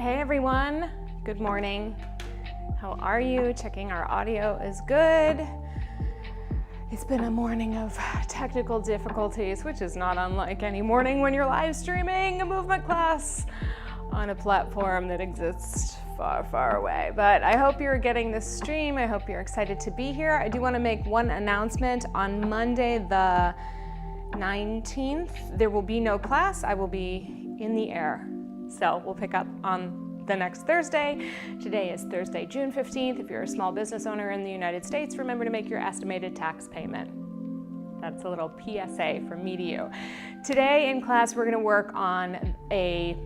Hey everyone, good morning. How are you? Checking our audio is good. It's been a morning of technical difficulties, which is not unlike any morning when you're live streaming a movement class on a platform that exists far, far away. But I hope you're getting this stream. I hope you're excited to be here. I do want to make one announcement. On Monday, the 19th, there will be no class. I will be in the air. So we'll pick up on the next Thursday. Today is Thursday, June 15th. If you're a small business owner in the United States, remember to make your estimated tax payment. That's a little PSA from me to you. Today in class, we're gonna work on a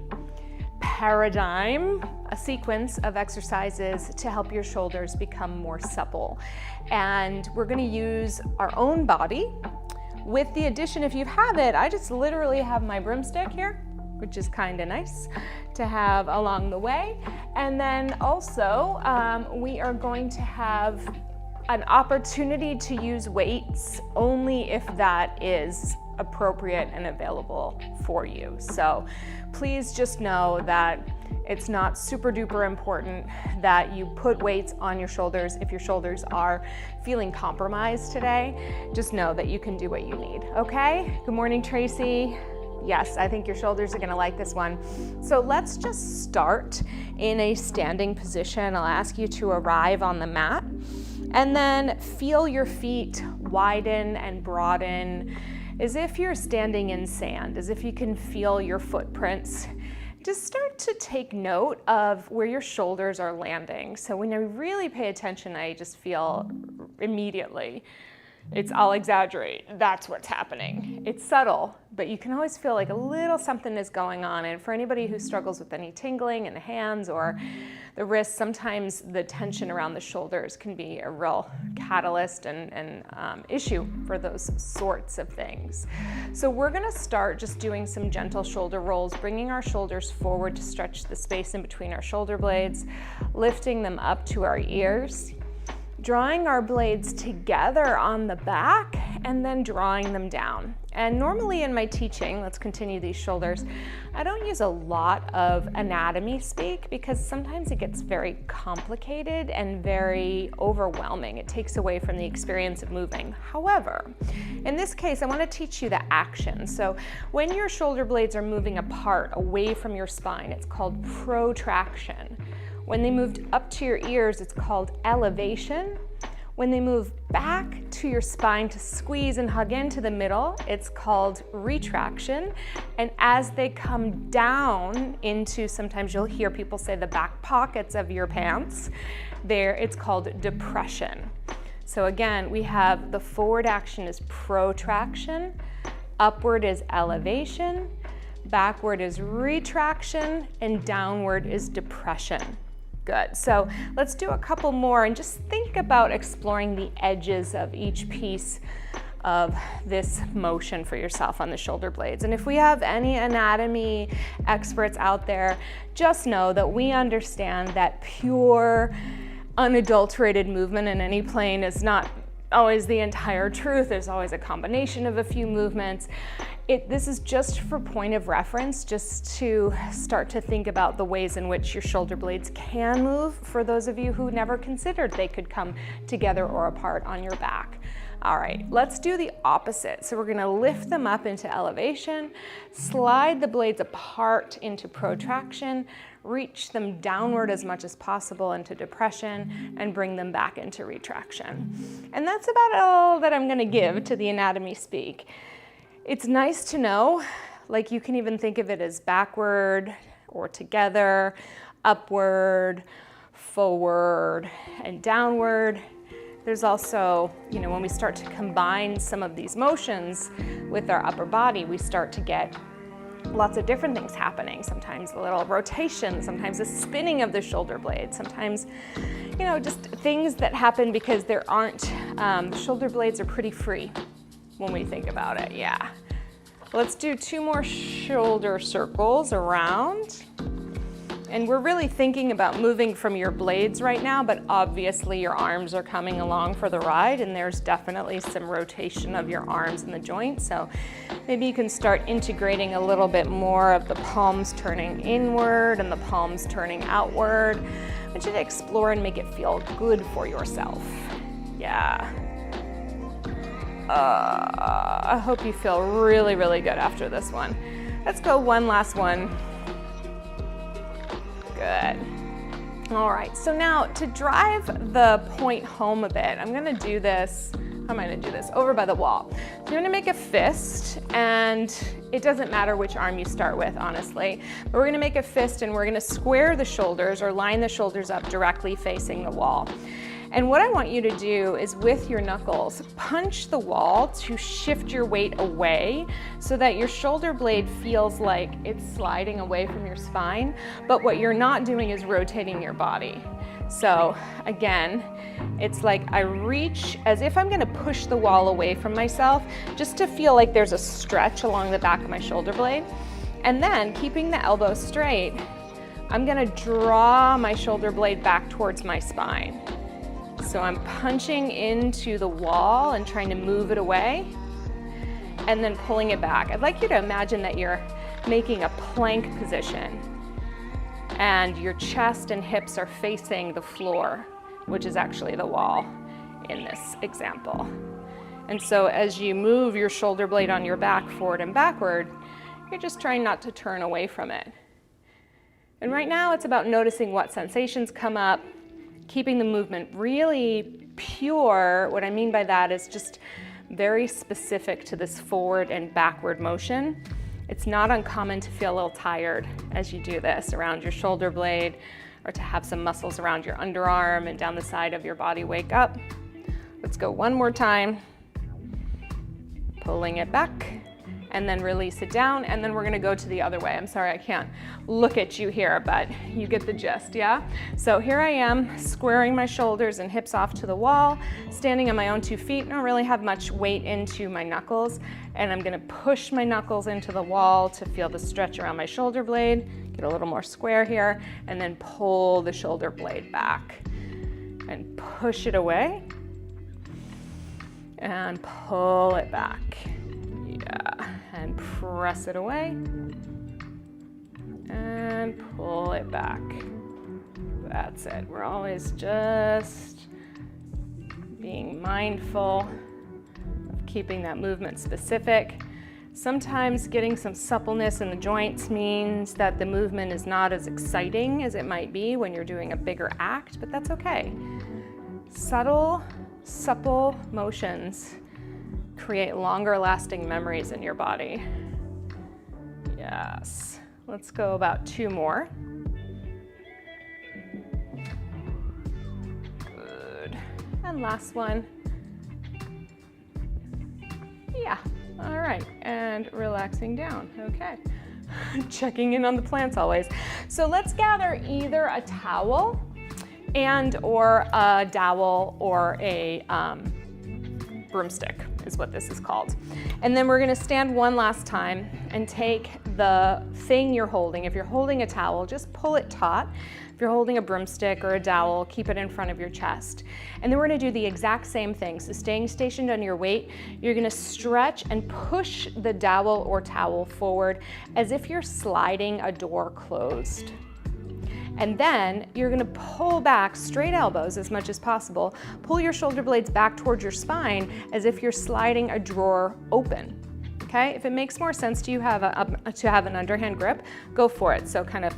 paradigm, a sequence of exercises to help your shoulders become more supple. And we're gonna use our own body with the addition, if you have it, I just literally have my broomstick here, which is kind of nice to have along the way. And then also, we are going to have an opportunity to use weights only if that is appropriate and available for you. So please just know that it's not super duper important that you put weights on your shoulders if your shoulders are feeling compromised today. Just know that you can do what you need, okay? Good morning, Tracy. Yes, I think your shoulders are gonna like this one. So let's just start in a standing position. I'll ask you to arrive on the mat and then feel your feet widen and broaden as if you're standing in sand, as if you can feel your footprints. Just start to take note of where your shoulders are landing. So when I really pay attention, I just feel immediately, I'll exaggerate, that's what's happening. It's subtle, but you can always feel like a little something is going on. And for anybody who struggles with any tingling in the hands or the wrists, sometimes the tension around the shoulders can be a real catalyst and issue for those sorts of things. So we're gonna start just doing some gentle shoulder rolls, bringing our shoulders forward to stretch the space in between our shoulder blades, lifting them up to our ears, drawing our blades together on the back and then drawing them down. And normally in my teaching, let's continue these shoulders, I don't use a lot of anatomy speak because sometimes it gets very complicated and very overwhelming. It takes away from the experience of moving. However, in this case, I want to teach you the action. So when your shoulder blades are moving apart away from your spine, it's called protraction. When they moved up to your ears, it's called elevation. When they move back to your spine to squeeze and hug into the middle, it's called retraction. And as they come down into, sometimes you'll hear people say the back pockets of your pants, it's called depression. So again, we have the forward action is protraction, upward is elevation, backward is retraction, and downward is depression. Good, so let's do a couple more and just think about exploring the edges of each piece of this motion for yourself on the shoulder blades. And if we have any anatomy experts out there, just know that we understand that pure, unadulterated movement in any plane is not always the entire truth. There's always a combination of a few movements. This is just for point of reference, just to start to think about the ways in which your shoulder blades can move for those of you who never considered they could come together or apart on your back. All right, let's do the opposite. So we're gonna lift them up into elevation, slide the blades apart into protraction, reach them downward as much as possible into depression, and bring them back into retraction. And that's about all that I'm gonna give to the anatomy speak. It's nice to know, like you can even think of it as backward or together, upward, forward, and downward. There's also, when we start to combine some of these motions with our upper body, we start to get lots of different things happening. Sometimes a little rotation, sometimes a spinning of the shoulder blade, sometimes, just things that happen because there aren't, the shoulder blades are pretty free when we think about it, yeah. Let's do 2 more shoulder circles around. And we're really thinking about moving from your blades right now, but obviously your arms are coming along for the ride, and there's definitely some rotation of your arms in the joint. So maybe you can start integrating a little bit more of the palms turning inward and the palms turning outward. I want you to explore and make it feel good for yourself. Yeah. I hope you feel really, really good after this one. Let's go one last one. Good. All right, so now to drive the point home a bit, I'm gonna do this, how am I gonna do this? Over by the wall. So I'm gonna make a fist, and it doesn't matter which arm you start with, honestly, but we're gonna make a fist and we're gonna square the shoulders or line the shoulders up directly facing the wall. And what I want you to do is with your knuckles, punch the wall to shift your weight away so that your shoulder blade feels like it's sliding away from your spine, but what you're not doing is rotating your body. So again, it's like I reach as if I'm gonna push the wall away from myself just to feel like there's a stretch along the back of my shoulder blade. And then keeping the elbow straight, I'm gonna draw my shoulder blade back towards my spine. So I'm punching into the wall and trying to move it away and then pulling it back. I'd like you to imagine that you're making a plank position and your chest and hips are facing the floor, which is actually the wall in this example. And so as you move your shoulder blade on your back forward and backward, you're just trying not to turn away from it. And right now it's about noticing what sensations come up, keeping the movement really pure. What I mean by that is just very specific to this forward and backward motion. It's not uncommon to feel a little tired as you do this around your shoulder blade, or to have some muscles around your underarm and down the side of your body wake up. Let's go one more time. Pulling it back and then release it down, and then we're gonna go to the other way. I'm sorry, I can't look at you here, but you get the gist, yeah? So here I am, squaring my shoulders and hips off to the wall, standing on my own 2 feet. I don't really have much weight into my knuckles, and I'm gonna push my knuckles into the wall to feel the stretch around my shoulder blade, get a little more square here, and then pull the shoulder blade back and push it away and pull it back. Yeah, and press it away and pull it back. That's it. We're always just being mindful of keeping that movement specific. Sometimes getting some suppleness in the joints means that the movement is not as exciting as it might be when you're doing a bigger act, but that's okay. Subtle, supple motions create longer lasting memories in your body. Yes. Let's go about 2 more. Good. And last one. Yeah. All right. And relaxing down. Okay. Checking in on the plants always. So let's gather either a towel and or a dowel or a broomstick is what this is called. And then we're gonna stand one last time and take the thing you're holding. If you're holding a towel, just pull it taut. If you're holding a broomstick or a dowel, keep it in front of your chest. And then we're gonna do the exact same thing. So staying stationed on your weight, you're gonna stretch and push the dowel or towel forward as if you're sliding a door closed. And then you're gonna pull back straight elbows as much as possible. Pull your shoulder blades back towards your spine as if you're sliding a drawer open. Okay, if it makes more sense to you to have an underhand grip, go for it. So kind of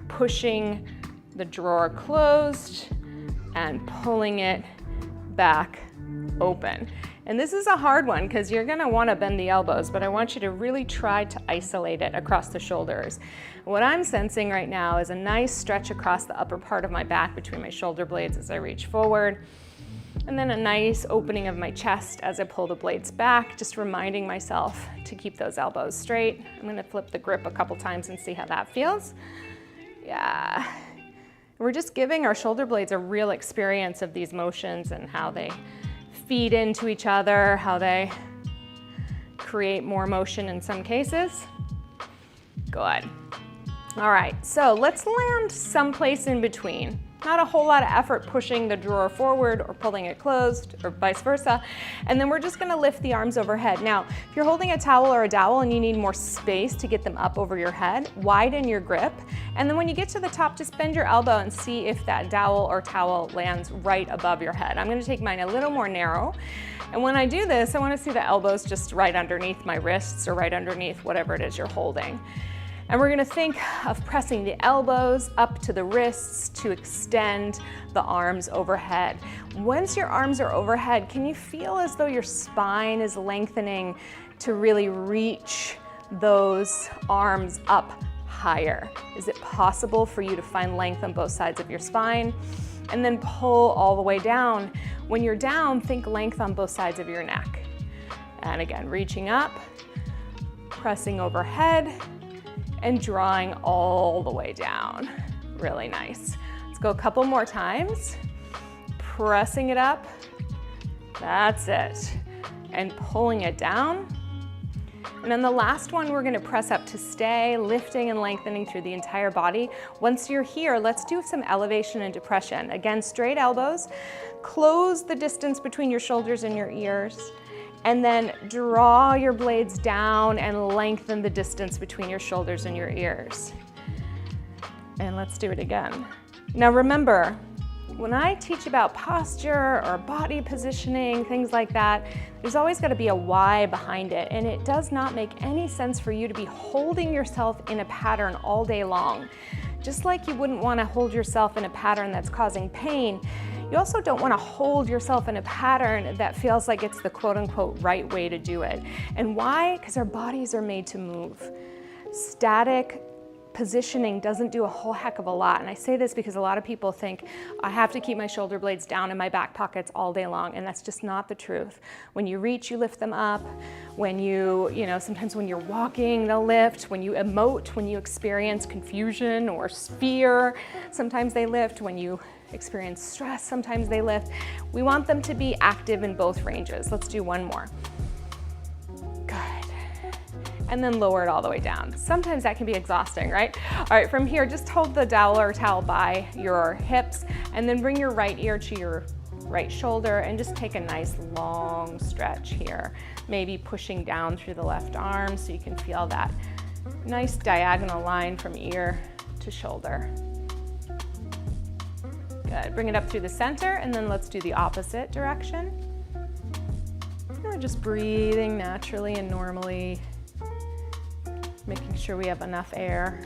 pushing the drawer closed and pulling it back open. And this is a hard one because you're gonna wanna bend the elbows, but I want you to really try to isolate it across the shoulders. What I'm sensing right now is a nice stretch across the upper part of my back between my shoulder blades as I reach forward, and then a nice opening of my chest as I pull the blades back, just reminding myself to keep those elbows straight. I'm gonna flip the grip a couple times and see how that feels. Yeah. We're just giving our shoulder blades a real experience of these motions and how they feed into each other, how they create more motion in some cases. Good. All right, so let's land someplace in between. Not a whole lot of effort pushing the drawer forward or pulling it closed or vice versa. And then we're just gonna lift the arms overhead. Now, if you're holding a towel or a dowel and you need more space to get them up over your head, widen your grip. And then when you get to the top, just bend your elbow and see if that dowel or towel lands right above your head. I'm gonna take mine a little more narrow. And when I do this, I wanna see the elbows just right underneath my wrists or right underneath whatever it is you're holding. And we're gonna think of pressing the elbows up to the wrists to extend the arms overhead. Once your arms are overhead, can you feel as though your spine is lengthening to really reach those arms up higher? Is it possible for you to find length on both sides of your spine? And then pull all the way down. When you're down, think length on both sides of your neck. And again, reaching up, pressing overhead, and drawing all the way down. Really nice. Let's go a couple more times. Pressing it up. That's it. And pulling it down. And then the last one, we're gonna press up to stay, lifting and lengthening through the entire body. Once you're here, let's do some elevation and depression. Again, straight elbows. Close the distance between your shoulders and your ears. And then draw your blades down and lengthen the distance between your shoulders and your ears. And let's do it again. Now remember, when I teach about posture or body positioning, things like that, there's always got to be a why behind it. And it does not make any sense for you to be holding yourself in a pattern all day long. Just like you wouldn't want to hold yourself in a pattern that's causing pain, you also don't want to hold yourself in a pattern that feels like it's the quote-unquote right way to do it. And why? Because our bodies are made to move. Static positioning doesn't do a whole heck of a lot. And I say this because a lot of people think I have to keep my shoulder blades down in my back pockets all day long, and that's just not the truth. When you reach, you lift them up. When sometimes when you're walking, they'll lift. When you emote, when you experience confusion or fear, sometimes they lift. When you experience stress, sometimes they lift. We want them to be active in both ranges. Let's do one more. Good. And then lower it all the way down. Sometimes that can be exhausting, right? All right, from here, just hold the dowel or towel by your hips and then bring your right ear to your right shoulder and just take a nice long stretch here. Maybe pushing down through the left arm so you can feel that nice diagonal line from ear to shoulder. Good, bring it up through the center and then let's do the opposite direction. And we're just breathing naturally and normally, making sure we have enough air.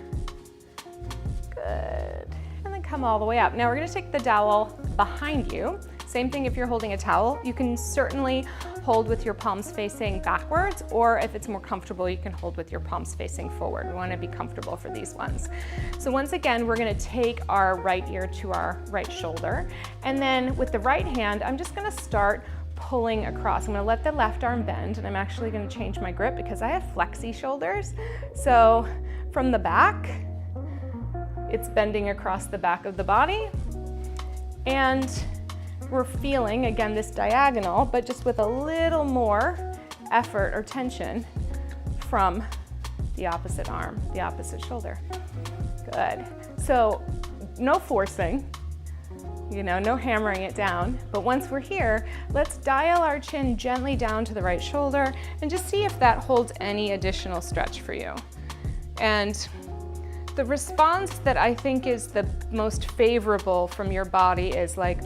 Good, and then come all the way up. Now we're gonna take the dowel behind you. Same thing if you're holding a towel. You can certainly hold with your palms facing backwards, or if it's more comfortable, you can hold with your palms facing forward. We wanna be comfortable for these ones. So once again, we're gonna take our right ear to our right shoulder, and then with the right hand, I'm just gonna start pulling across. I'm gonna let the left arm bend, and I'm actually gonna change my grip because I have flexy shoulders. So from the back, it's bending across the back of the body, and we're feeling, again, this diagonal, but just with a little more effort or tension from the opposite arm, the opposite shoulder. Good. So no forcing, no hammering it down. But once we're here, let's dial our chin gently down to the right shoulder and just see if that holds any additional stretch for you. And the response that I think is the most favorable from your body is like,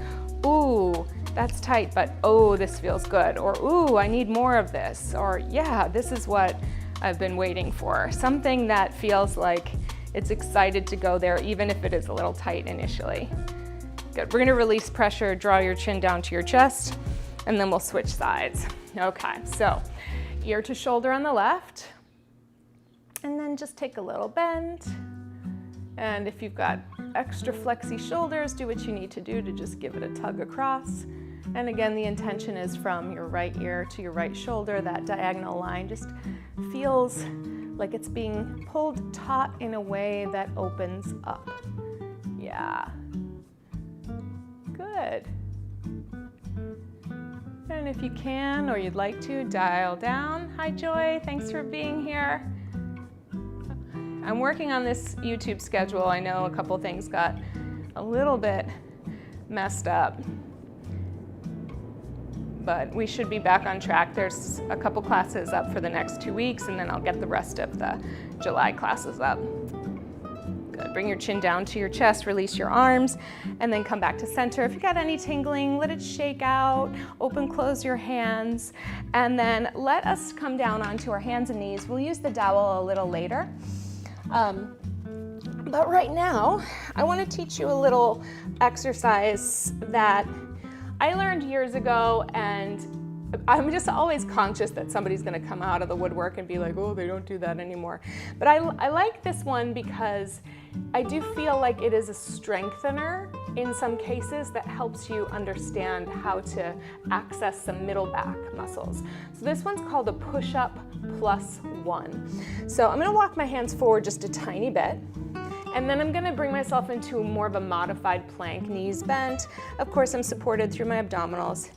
ooh, that's tight, but oh, this feels good. Or ooh, I need more of this. Or yeah, this is what I've been waiting for. Something that feels like it's excited to go there, even if it is a little tight initially. Good, we're gonna release pressure, draw your chin down to your chest, and then we'll switch sides. Okay, so ear to shoulder on the left, and then just take a little bend. And if you've got extra flexy shoulders, do what you need to do to just give it a tug across. And again, the intention is from your right ear to your right shoulder. That diagonal line just feels like it's being pulled taut in a way that opens up. Yeah. Good. And if you can, or you'd like to, dial down. Hi, Joy, thanks for being here. I'm working on this YouTube schedule. I know a couple things got a little bit messed up, but we should be back on track. There's a couple classes up for the next 2 weeks, and then I'll get the rest of the July classes up. Good. Bring your chin down to your chest, release your arms, and then come back to center. If you got any tingling, let it shake out. Open, close your hands, and then let us come down onto our hands and knees. We'll use the dowel a little later. But right now, I want to teach you a little exercise that I learned years ago, and I'm just always conscious that somebody's going to come out of the woodwork and be like, oh, they don't do that anymore. But I like this one because I do feel like it is a strengthener in some cases that helps you understand how to access some middle back muscles. So this one's called a push-up +1. So I'm going to walk my hands forward just a tiny bit. And then I'm going to bring myself into more of a modified plank, knees bent. Of course, I'm supported through my abdominals.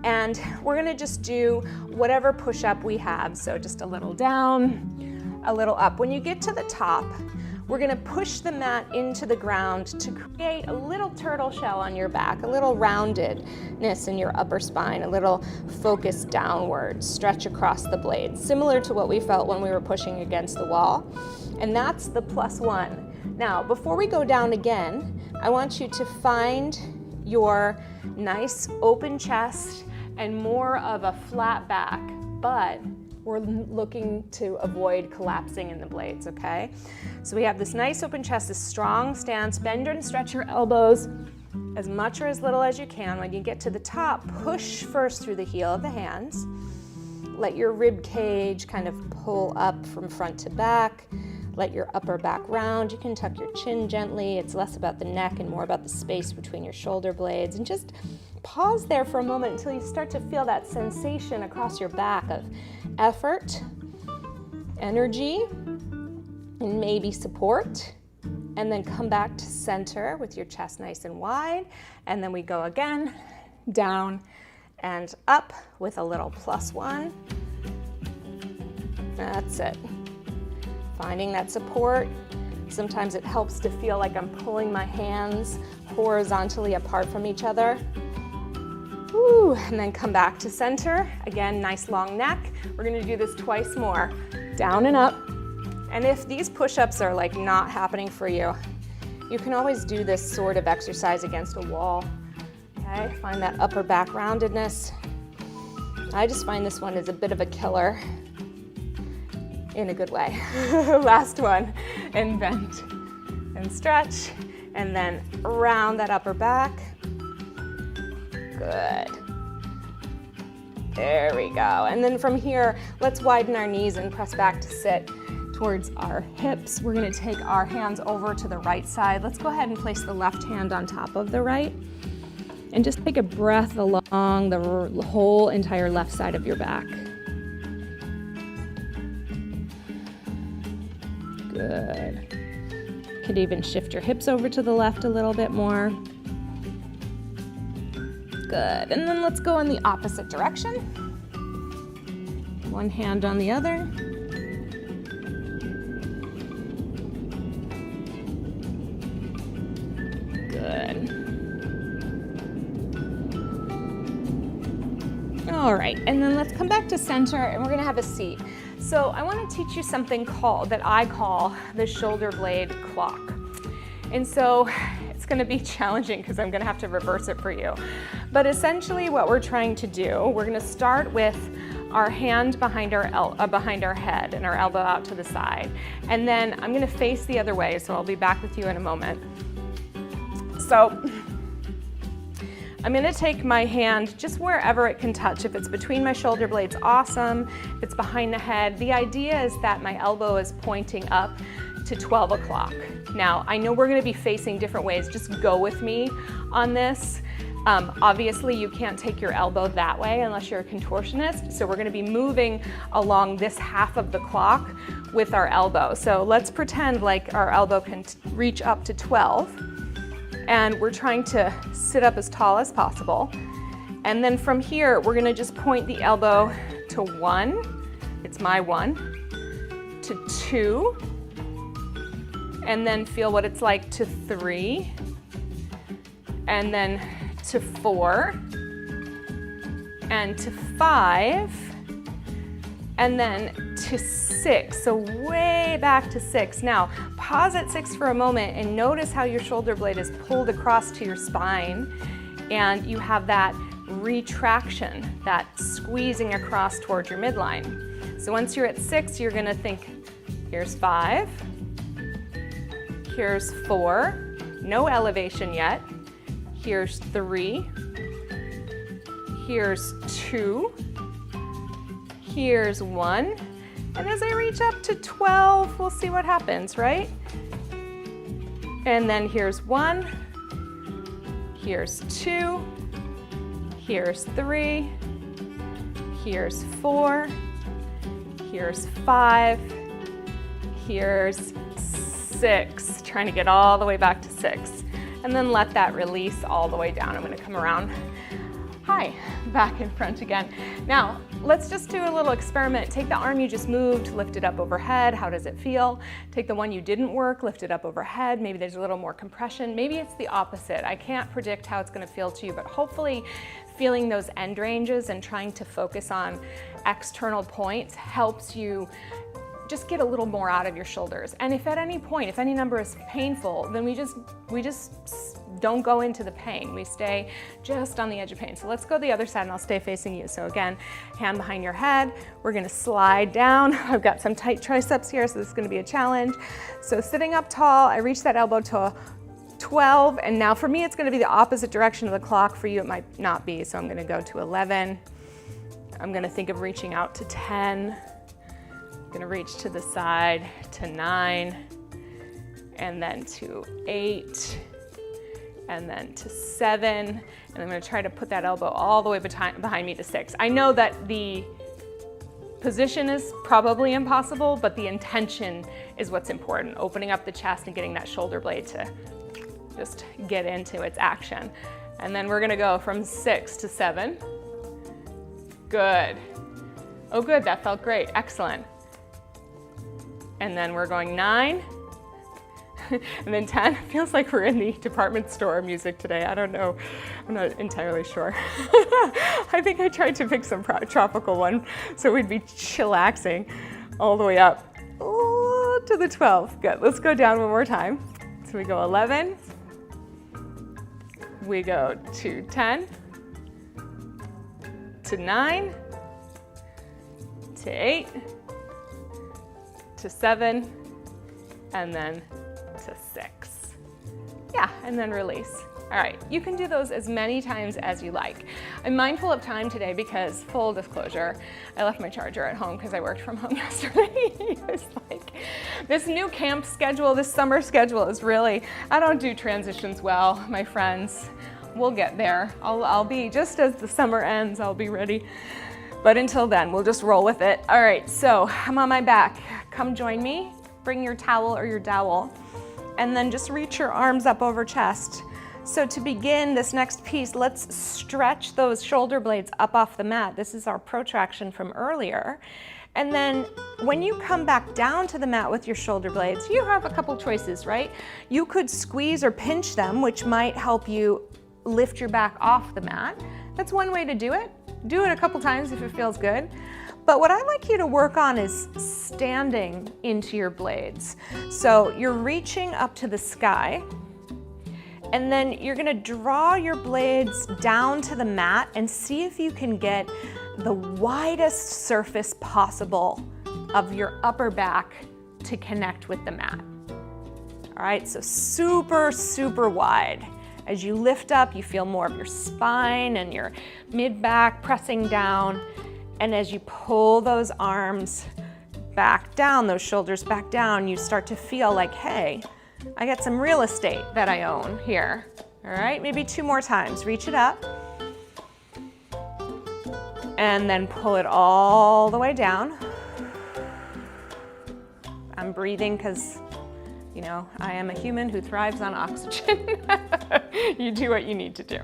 And we're going to just do whatever push-up we have. So just a little down, a little up. When you get to the top, we're going to push the mat into the ground to create a little turtle shell on your back, a little roundedness in your upper spine, a little focus downward, stretch across the blades, similar to what we felt when we were pushing against the wall. And that's the +1. Now, before we go down again, I want you to find your nice open chest and more of a flat back, but we're looking to avoid collapsing in the blades, okay? So we have this nice open chest, this strong stance. Bend and stretch your elbows as much or as little as you can. When you get to the top, push first through the heel of the hands. Let your rib cage kind of pull up from front to back. Let your upper back round. You can tuck your chin gently. It's less about the neck and more about the space between your shoulder blades. And just pause there for a moment until you start to feel that sensation across your back of effort, energy, and maybe support. And then come back to center with your chest nice and wide. And then we go again, down and up with a little +1. That's it. Finding that support. Sometimes it helps to feel like I'm pulling my hands horizontally apart from each other. Woo, and then come back to center. Again, nice long neck. We're gonna do this twice more. Down and up. And if these push-ups are like not happening for you, you can always do this sort of exercise against a wall. Okay, find that upper back roundedness. I just find this one is a bit of a killer. In a good way. Last one, and bend and stretch, and then round that upper back. Good. There we go. And then from here, let's widen our knees and press back to sit towards our hips. We're going to take our hands over to the right side. Let's go ahead and place the left hand on top of the right, and just take a breath along the whole entire left side of your back. Good. Could even shift your hips over to the left a little bit more. Good. And then let's go in the opposite direction. One hand on the other. Good. All right, and then let's come back to center, and we're gonna have a seat. So I want to teach you something that I call the shoulder blade clock. And so it's going to be challenging because I'm going to have to reverse it for you. But essentially what we're trying to do, we're going to start with our hand behind our head and our elbow out to the side. And then I'm going to face the other way, so I'll be back with you in a moment. So I'm going to take my hand just wherever it can touch. If it's between my shoulder blades, awesome. If it's behind the head, the idea is that my elbow is pointing up to 12 o'clock. Now, I know we're going to be facing different ways. Just go with me on this. Obviously, you can't take your elbow that way unless you're a contortionist. So we're going to be moving along this half of the clock with our elbow. So let's pretend like our elbow can reach up to 12. And we're trying to sit up as tall as possible. And then from here, we're gonna just point the elbow to 1, it's my 1, to 2, and then feel what it's like to 3, and then to 4, and to 5, and then to 6, so way back to 6. Now, pause at 6 for a moment and notice how your shoulder blade is pulled across to your spine, and you have that retraction, that squeezing across towards your midline. So once you're at 6, you're gonna think, here's 5, here's 4, no elevation yet, here's 3, here's 2, here's 1, and as I reach up to 12, we'll see what happens, right? And then here's 1, here's 2, here's 3, here's 4, here's 5, here's 6, trying to get all the way back to 6, and then let that release all the way down. I'm going to come around. Hi, back in front again. Now, let's just do a little experiment. Take the arm you just moved, lift it up overhead. How does it feel? Take the one you didn't work, lift it up overhead. Maybe there's a little more compression. Maybe it's the opposite. I can't predict how it's going to feel to you, but hopefully feeling those end ranges and trying to focus on external points helps you just get a little more out of your shoulders. And if at any point, if any number is painful, then we just don't go into the pain. We stay just on the edge of pain. So let's go the other side and I'll stay facing you. So again, hand behind your head. We're gonna slide down. I've got some tight triceps here, so this is gonna be a challenge. So sitting up tall, I reach that elbow to 12, and now for me, it's gonna be the opposite direction of the clock. For you, it might not be. So I'm gonna go to 11. I'm gonna think of reaching out to 10. I'm gonna reach to the side to 9, and then to 8, and then to 7, and I'm gonna try to put that elbow all the way behind me to 6. I know that the position is probably impossible, but the intention is what's important, opening up the chest and getting that shoulder blade to just get into its action. And then we're gonna go from 6 to 7. Good. Oh good, that felt great, excellent. And then we're going 9, and then 10. It feels like we're in the department store music today. I don't know, I'm not entirely sure. I think I tried to pick some tropical one so we'd be chillaxing all the way up to the 12. Good, let's go down one more time. So we go 11, we go to 10, to 9, to 8, to 7, and then to 6. Yeah, and then release. All right, you can do those as many times as you like. I'm mindful of time today because, full disclosure, I left my charger at home because I worked from home yesterday. It's like, this new camp schedule, this summer schedule is really, I don't do transitions well, my friends. We'll get there. I'll be, just as the summer ends, I'll be ready. But until then, we'll just roll with it. All right, so I'm on my back. Come join me. Bring your towel or your dowel, and then just reach your arms up over chest. So to begin this next piece, let's stretch those shoulder blades up off the mat. This is our protraction from earlier. And then when you come back down to the mat with your shoulder blades, you have a couple choices, right? You could squeeze or pinch them, which might help you lift your back off the mat. That's one way to do it. Do it a couple times if it feels good. But what I'd like you to work on is standing into your blades. So you're reaching up to the sky, and then you're gonna draw your blades down to the mat and see if you can get the widest surface possible of your upper back to connect with the mat. All right, so super, super wide. As you lift up, you feel more of your spine and your mid-back pressing down. And as you pull those arms back down, those shoulders back down, you start to feel like, hey, I got some real estate that I own here. All right, maybe 2 more times. Reach it up. And then pull it all the way down. I'm breathing because, you know, I am a human who thrives on oxygen. You do what you need to do.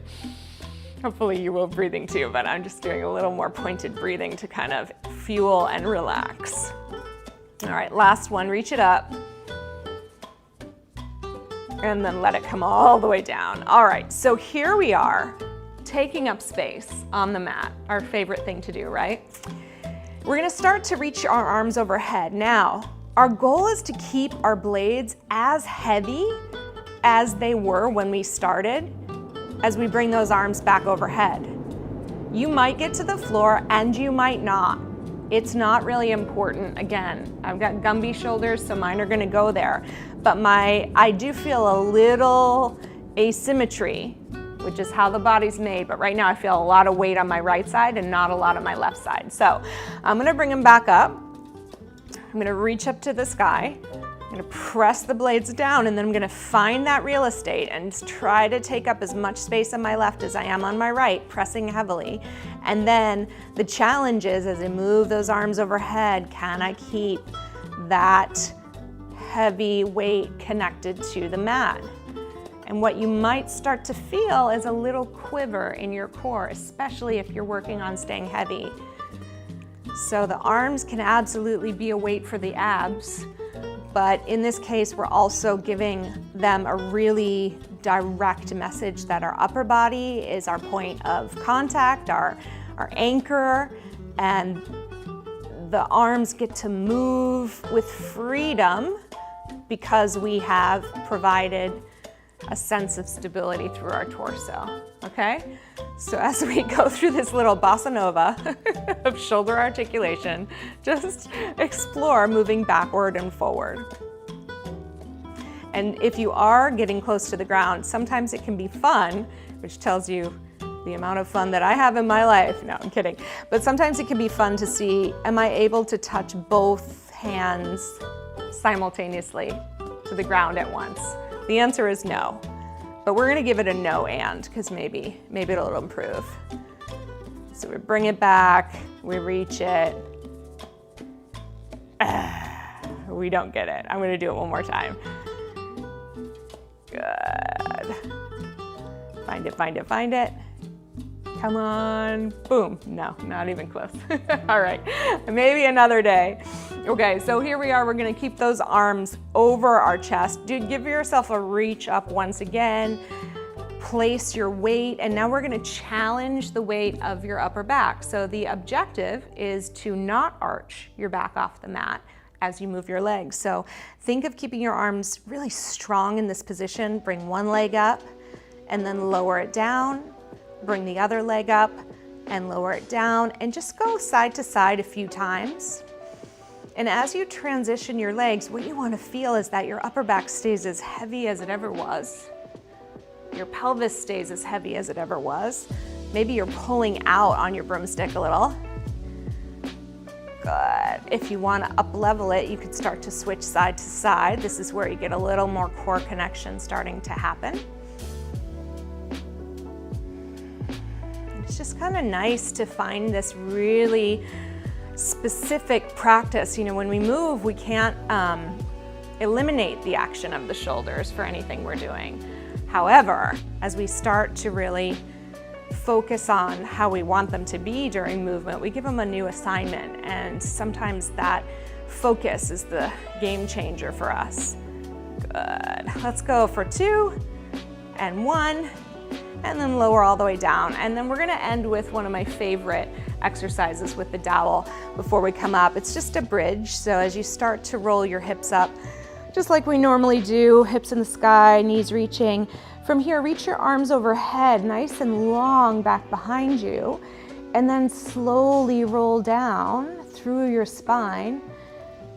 Hopefully you will breathing too, but I'm just doing a little more pointed breathing to kind of fuel and relax. All right, last one, reach it up. and then let it come all the way down. All right, so here we are, taking up space on the mat, our favorite thing to do, right? We're gonna start to reach our arms overhead. Now, our goal is to keep our blades as heavy as they were when we started, as we bring those arms back overhead. You might get to the floor and you might not. It's not really important. Again, I've got Gumby shoulders, so mine are gonna go there. But I do feel a little asymmetry, which is how the body's made. But right now I feel a lot of weight on my right side and not a lot on my left side. So I'm gonna bring them back up. I'm gonna reach up to the sky. I'm gonna press the blades down, and then I'm gonna find that real estate and try to take up as much space on my left as I am on my right, pressing heavily. And then the challenge is, as I move those arms overhead, can I keep that heavy weight connected to the mat? And what you might start to feel is a little quiver in your core, especially if you're working on staying heavy. So the arms can absolutely be a weight for the abs, but in this case, we're also giving them a really direct message that our upper body is our point of contact, our anchor, and the arms get to move with freedom because we have provided a sense of stability through our torso, okay? So as we go through this little bossa nova of shoulder articulation, just explore moving backward and forward. And if you are getting close to the ground, sometimes it can be fun, which tells you the amount of fun that I have in my life. No, I'm kidding. But sometimes it can be fun to see, am I able to touch both hands simultaneously to the ground at once? The answer is no, but we're gonna give it a no and, because maybe it'll improve. So we bring it back, we reach it. We don't get it. I'm gonna do it one more time. Good. Find it, find it, find it. Come on, boom. No, not even close. All right, maybe another day. Okay, so here we are. We're gonna keep those arms over our chest. Dude, give yourself a reach up once again. Place your weight, and now we're gonna challenge the weight of your upper back. So the objective is to not arch your back off the mat as you move your legs. So think of keeping your arms really strong in this position. Bring one leg up and then lower it down. Bring the other leg up and lower it down, and just go side to side a few times. And as you transition your legs, what you want to feel is that your upper back stays as heavy as it ever was. Your pelvis stays as heavy as it ever was. Maybe you're pulling out on your broomstick a little. Good. If you want to up level it, you could start to switch side to side. This is where you get a little more core connection starting to happen. It's just kind of nice to find this really specific practice. You know, when we move, we can't eliminate the action of the shoulders for anything we're doing. However, as we start to really focus on how we want them to be during movement, we give them a new assignment, and sometimes that focus is the game changer for us. Good. Let's go for 2 and 1. And then lower all the way down. And then we're gonna end with one of my favorite exercises with the dowel before we come up. It's just a bridge. So as you start to roll your hips up, just like we normally do, hips in the sky, knees reaching. From here, reach your arms overhead, nice and long back behind you, and then slowly roll down through your spine,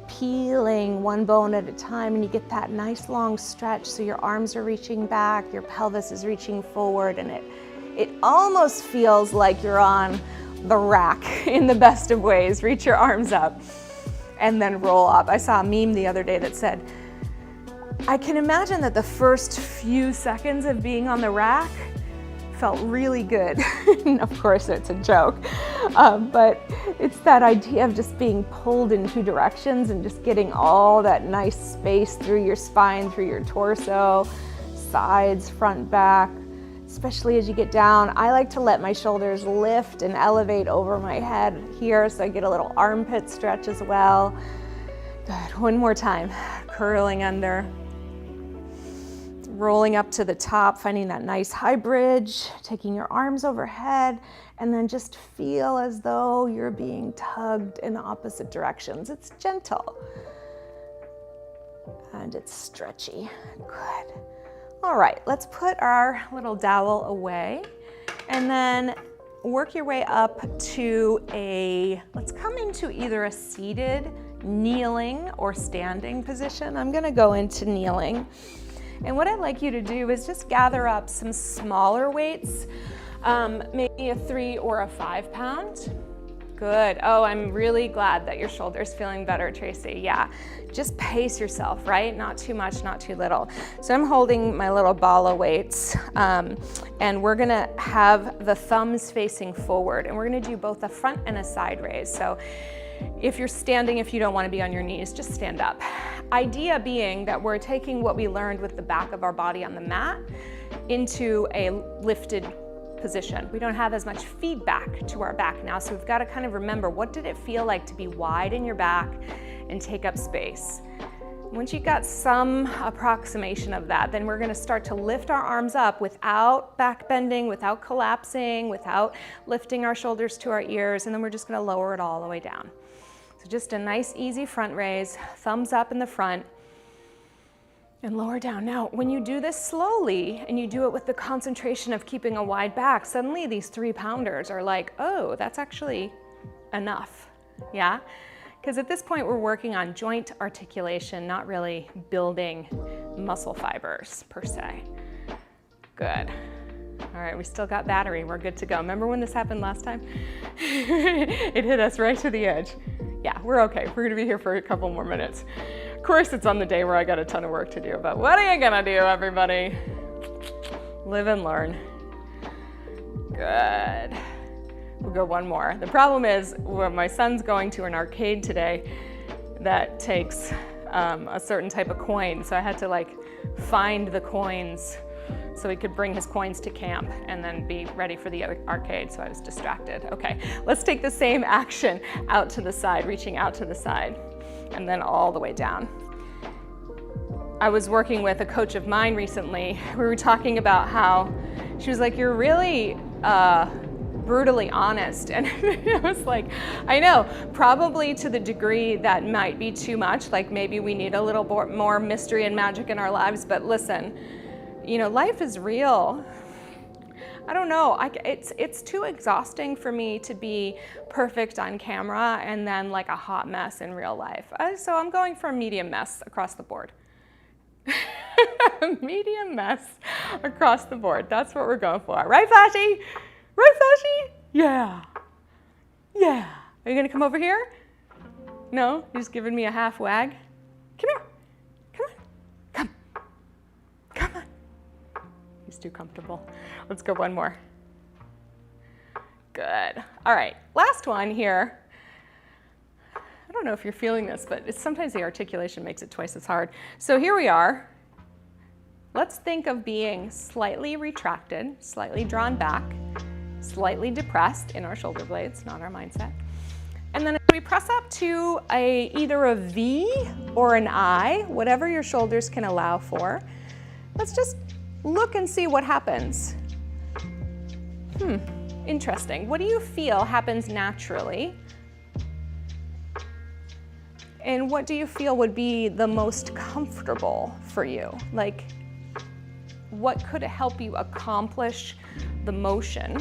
peeling one bone at a time, and you get that nice long stretch, so your arms are reaching back, your pelvis is reaching forward, and it almost feels like you're on the rack in the best of ways. Reach your arms up and then roll up. I saw a meme the other day that said, I can imagine that the first few seconds of being on the rack felt really good. Of course, it's a joke, but it's that idea of just being pulled in 2 directions and just getting all that nice space through your spine, through your torso, sides, front, back, especially as you get down. I like to let my shoulders lift and elevate over my head here, so I get a little armpit stretch as well. Good, one more time, curling under. rolling up to the top, finding that nice high bridge, taking your arms overhead, and then just feel as though you're being tugged in opposite directions. It's gentle. And it's stretchy. Good. All right, let's put our little dowel away and then work your way up to let's come into either a seated, kneeling, or standing position. I'm gonna go into kneeling. And what I'd like you to do is just gather up some smaller weights, maybe a 3 or a 5 pound. Good. Oh, I'm really glad that your shoulder's feeling better, Tracy. Yeah, just pace yourself, right? Not too much, not too little. So I'm holding my little ball of weights, and we're gonna have the thumbs facing forward, and we're gonna do both a front and a side raise. So if you're standing, if you don't wanna be on your knees, just stand up. Idea being that we're taking what we learned with the back of our body on the mat into a lifted position. We don't have as much feedback to our back now, so we've got to kind of remember, what did it feel like to be wide in your back and take up space? Once you got some approximation of that, then we're going to start to lift our arms up without back bending, without collapsing, without lifting our shoulders to our ears, and then we're just going to lower it all the way down. So just a nice easy front raise, thumbs up in the front, and lower down. Now, when you do this slowly and you do it with the concentration of keeping a wide back, suddenly these 3-pounders are like, oh, that's actually enough, yeah? Because at this point, we're working on joint articulation, not really building muscle fibers per se. Good. All right, we still got battery. We're good to go. Remember when this happened last time? It hit us right to the edge. Yeah, we're okay. We're gonna be here for a couple more minutes. Of course, it's on the day where I got a ton of work to do, but what are you gonna do, everybody? Live and learn. Good. We'll go one more. The problem is, when my son's going to an arcade today that takes a certain type of coin, so I had to like find the coins so he could bring his coins to camp and then be ready for the arcade, so I was distracted. Okay, let's take the same action out to the side, reaching out to the side, and then all the way down. I was working with a coach of mine recently. We were talking about how she was like, you're really brutally honest. And I was like, I know, probably to the degree that might be too much, like maybe we need a little more mystery and magic in our lives, but listen, you know, life is real. I don't know, it's too exhausting for me to be perfect on camera and then like a hot mess in real life. So I'm going for a medium mess across the board. Medium mess across the board. That's what we're going for. Right, Flashy? Right, Flashy? Yeah. Yeah. Are you gonna come over here? No? You're just giving me a half wag? Come here. Come on. Come. Come on. He's too comfortable. Let's go one more. Good. All right, last one here. I don't know if you're feeling this, but sometimes the articulation makes it twice as hard. So here we are. Let's think of being slightly retracted, slightly drawn back, slightly depressed in our shoulder blades, not our mindset. And then we press up to either a V or an I, whatever your shoulders can allow for. Let's just look and see what happens. Interesting. What do you feel happens naturally? And what do you feel would be the most comfortable for you? Like, what could help you accomplish the motion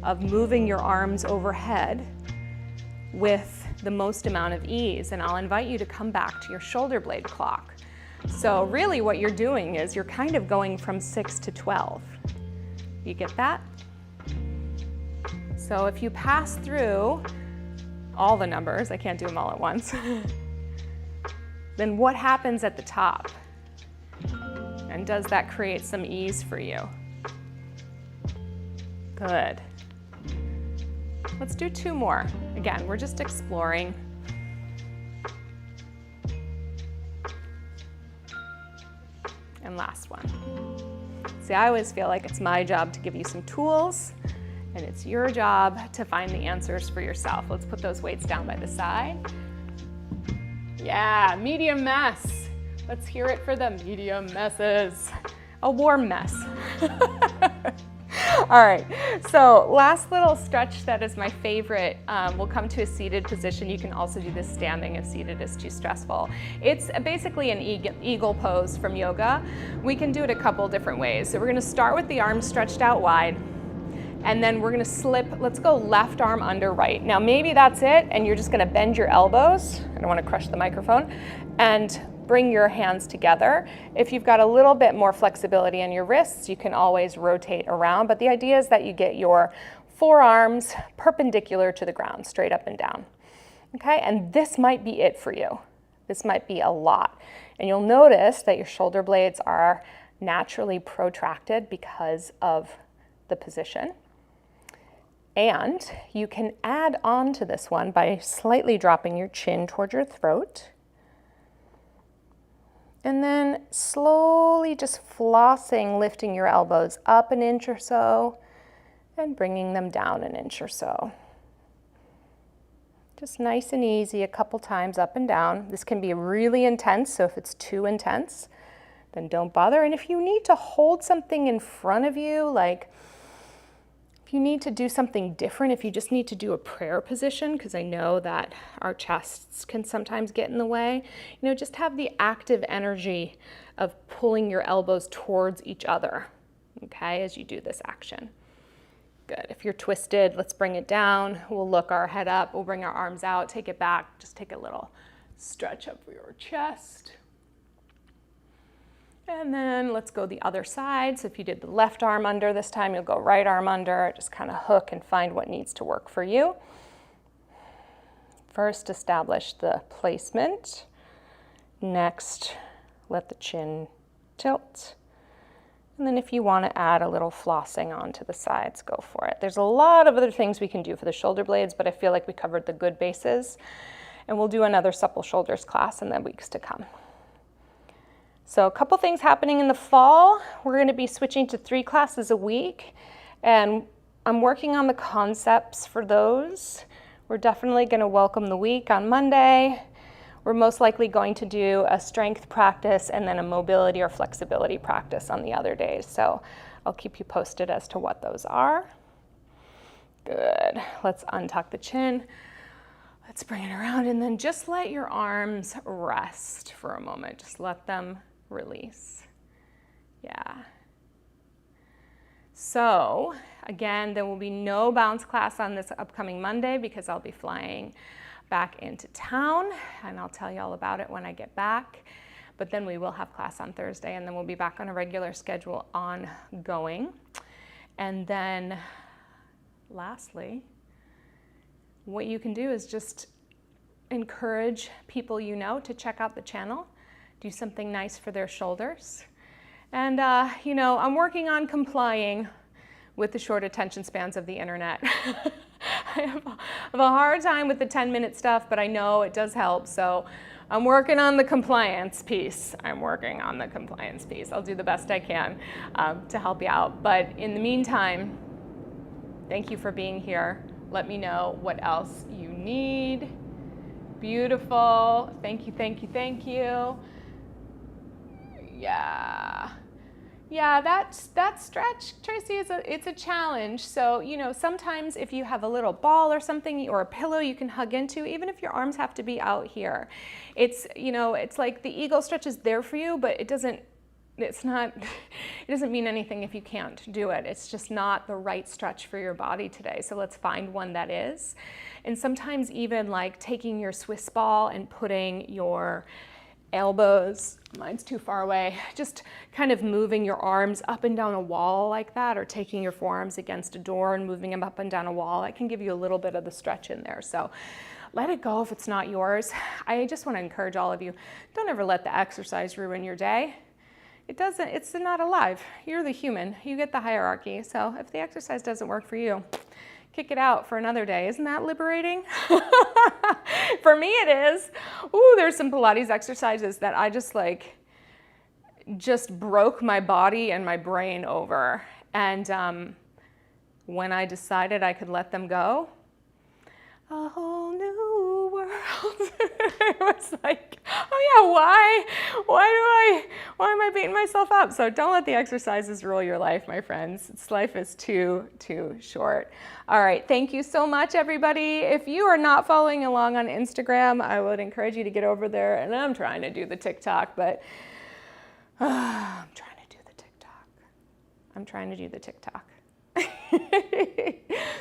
of moving your arms overhead with the most amount of ease? And I'll invite you to come back to your shoulder blade clock. So really what you're doing is you're kind of going from 6 to 12. You get that? So if you pass through all the numbers, I can't do them all at once, then what happens at the top? And does that create some ease for you? Good. Let's do 2 more. Again, we're just exploring. And last one. See, I always feel like it's my job to give you some tools, and it's your job to find the answers for yourself. Let's put those weights down by the side. Yeah, medium mess. Let's hear it for the medium messes. a warm mess. All right, so last little stretch that is my favorite. We'll come to a seated position. You can also do this standing if seated is too stressful. It's basically an eagle pose from yoga. We can do it a couple different ways. So we're gonna start with the arms stretched out wide, and then we're gonna slip, let's go left arm under right. Now maybe that's it, and you're just gonna bend your elbows. I don't wanna crush the microphone. And bring your hands together. If you've got a little bit more flexibility in your wrists, you can always rotate around, but the idea is that you get your forearms perpendicular to the ground, straight up and down. Okay, and this might be it for you. This might be a lot. And you'll notice that your shoulder blades are naturally protracted because of the position. And you can add on to this one by slightly dropping your chin toward your throat. And then slowly just flossing, lifting your elbows up an inch or so and bringing them down an inch or so. Just nice and easy, a couple times up and down. This can be really intense, so if it's too intense, then don't bother. And if you need to hold something in front of you, like if you need to do something different, if you just need to do a prayer position, because I know that our chests can sometimes get in the way, you know, just have the active energy of pulling your elbows towards each other, okay, as you do this action. Good. If you're twisted, let's bring it down. We'll look our head up. We'll bring our arms out, take it back. Just take a little stretch up for your chest. And then let's go the other side. So if you did the left arm under this time, you'll go right arm under. Just kind of hook and find what needs to work for you. First, establish the placement. Next, let the chin tilt. And then if you want to add a little flossing onto the sides, go for it. There's a lot of other things we can do for the shoulder blades, but I feel like we covered the good bases. And we'll do another Supple Shoulders class in the weeks to come. So a couple things happening in the fall. We're going to be switching to 3 classes a week, and I'm working on the concepts for those. We're definitely going to welcome the week on Monday. We're most likely going to do a strength practice and then a mobility or flexibility practice on the other days. So I'll keep you posted as to what those are. Good. Let's untuck the chin. Let's bring it around, and then just let your arms rest for a moment. Just let them release. Yeah. So again, there will be no bounce class on this upcoming Monday because I'll be flying back into town, and I'll tell you all about it when I get back. But then we will have class on Thursday, and then we'll be back on a regular schedule ongoing. And then lastly, what you can do is just encourage people you know to check out the channel, do something nice for their shoulders. And you know, I'm working on complying with the short attention spans of the internet. I have a hard time with the 10-minute stuff, but I know it does help. So I'm working on the compliance piece. I'll do the best I can to help you out. But in the meantime, thank you for being here. Let me know what else you need. Beautiful. Thank you, thank you, thank you. Yeah, that stretch, Tracy, it's a challenge. So, you know, sometimes if you have a little ball or something or a pillow you can hug into, even if your arms have to be out here, it's, you know, it's like the eagle stretch is there for you, but it doesn't mean anything if you can't do it. It's just not the right stretch for your body today. So let's find one that is. And sometimes even like taking your Swiss ball and putting your elbows, mine's too far away, just kind of moving your arms up and down a wall like that, or taking your forearms against a door and moving them up and down a wall. That can give you a little bit of the stretch in there. So let it go if it's not yours. I just want to encourage all of you, don't ever let the exercise ruin your day. It's not alive. You're the human. You get the hierarchy. So if the exercise doesn't work for you, kick it out for another day. Isn't that liberating? For me it is. Ooh, there's some Pilates exercises that I just broke my body and my brain over. And when I decided I could let them go, a whole new world It was like, oh yeah, why am I beating myself up? So don't let the exercises rule your life, my friends. This life is too short. All right, thank you so much, everybody. If you are not following along on Instagram, I would encourage you to get over there. And I'm trying to do the TikTok, but I'm trying to do the TikTok.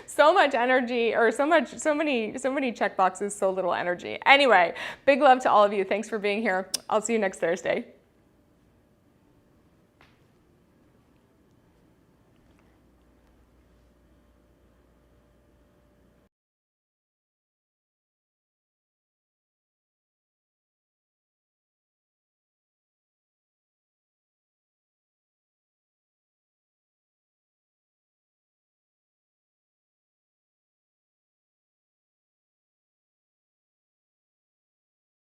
So much energy, or so many check boxes, so little energy. Anyway, big love to all of you. Thanks for being here. I'll see you next Thursday.